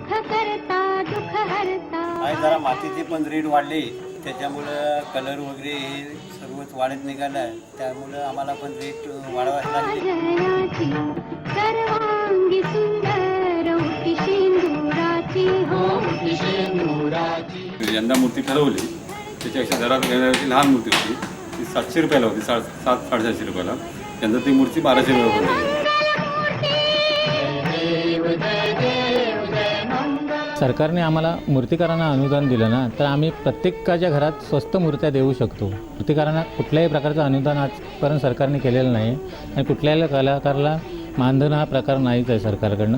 सुख करता दुःख हरता। आणि जरा मातीचे पण रेट वाढले, त्याच्यामुळं कलर वगैरे हे सर्वच वाढत निघालं आहे, त्यामुळं आम्हाला पण रेट वाढवायला लागले। जयाची सर्वांगी सुंदर उठी शेंदुराची हो उठी शेंदुराची। यंदा मूर्ती ठरवली, त्याच्यापेक्षा जरा लहान मूर्ती होती, ती 700 रुपयाला होती, 700-750 रुपयाला। यंदा ती मूर्ती 1200 रुपयाला होती। सरकारने आम्हाला मूर्तिकारांना अनुदान दिलं ना, तर आम्ही प्रत्येकाच्या घरात स्वस्त मूर्त्या देऊ शकतो। मूर्तिकारांना कुठल्याही प्रकारचं अनुदान आजपर्यंत सरकारने केलेलं नाही आणि कुठल्याही कलाकाराला मानधन हा प्रकार नाहीच आहे सरकारकडनं।